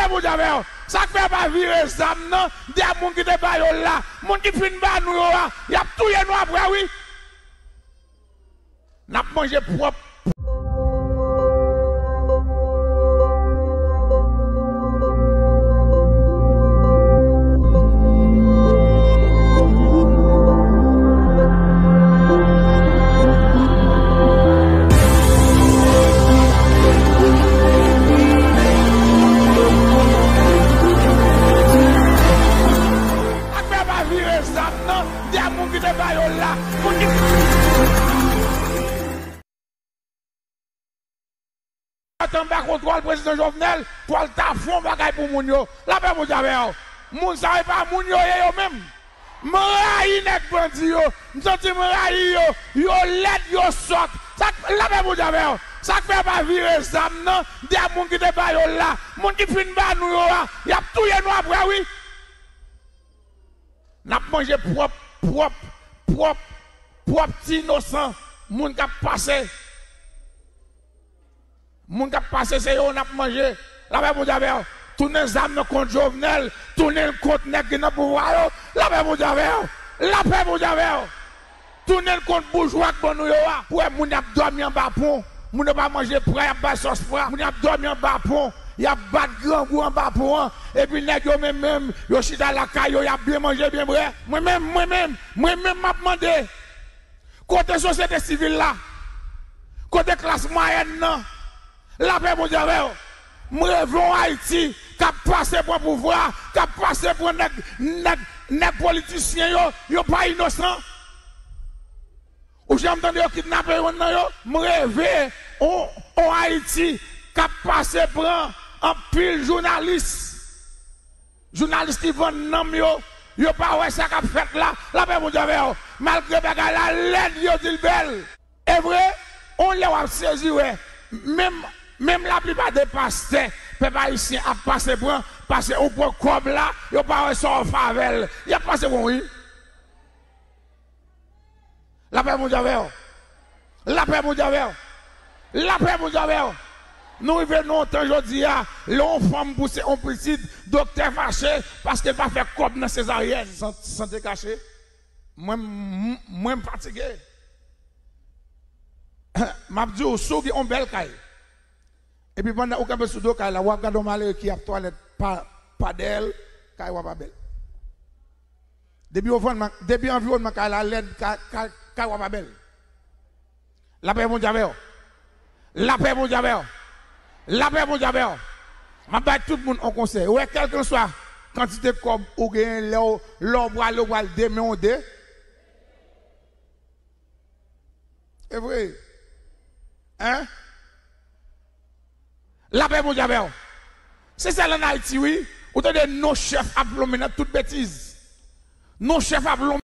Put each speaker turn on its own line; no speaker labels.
paix pour Dieu. Ça fait pas virer ça, non? Des gens qui te baillent là, gens qui finissent par nous, il y a tout nous après, oui. N'a pas mangé propre. Contrôle président Jovenel pour le tafon bagaille pour moun yo. La paix pour Dieu. Moun savait pas moun yo même. M'raï nek bandi yo. M'senti m'raï yo let yo sot. La paix pour Dieu. Ça fait pas virer ça non. Des moun qui te ba yo là, moun qui fin ba nous yo, y a tout nous après oui. N'a mangé propre petit innocent moun qui passé. Moun qui passé c'est on a mangé. La paix pour Dieu. Tourner les âmes contre Jovenel, tourner le contre nèg qui n'a pouvoir. La paix pour Dieu. La paix pour Dieu. Tourner le contre bourgeois pour nous yo. Pour moun a dormi en bas pont, moun n'a pas mangé prêt, y a pas sauce froid. Moun a dormi en bas pont, y a pas de grand goût en bas pont. Et puis nèg yo même yo chita la caille, y a bien mangé bien vrai. Moi-même m'a demandé côté société civile là, côté classe moyenne non. La paix pour Dieu, nous rêvons Haïti, qui a passé pour le pouvoir, qui a passé pour les politiciens, ils sont pas innocents. Ou j'ai entendu kidnapper, nous rêvons en Haïti, qui a passé pour un pile journaliste. Journaliste qui vendent nom, ils n'ont pas ouais ça qu'a fait là. La paix pour Dieu, malgré la laine, ils dit belle. Et vrai, on l'a saisi, ouais. Même la plupart des pasteurs, peuple haïtien a passé pour passer au point comme là, il n'y a pas un favel. Il y a passé pour oui. La paix pour Dieu. La paix pour Dieu. La paix pour Dieu. Nous venons aujourd'hui à l'enfant poussé en petit, docteur fâché, parce qu'il n'a pas fait comme dans césarienne. Santé cachée. Moi, fatigué. M'a dit au sou qui ont belle caille. Et puis pendant aucun peu sous dos caille là, ou regarde malheur qui a toilette pas d'elle, caille ou pas belle. Depuis environnement caille la laide caille ou pas belle. La paix mon Dieu. La paix mon Dieu. La paix mon Dieu. M'a bat tout le monde en conseil. Ouais quelqu'un soit quantité comme ou gain l'or demain on dé. C'est vrai. Hein? La paix pour Dieu. C'est ça en Haïti, oui. Ou t'as des nos chefs à plomber dans toute bêtise. Nos chefs à plomber.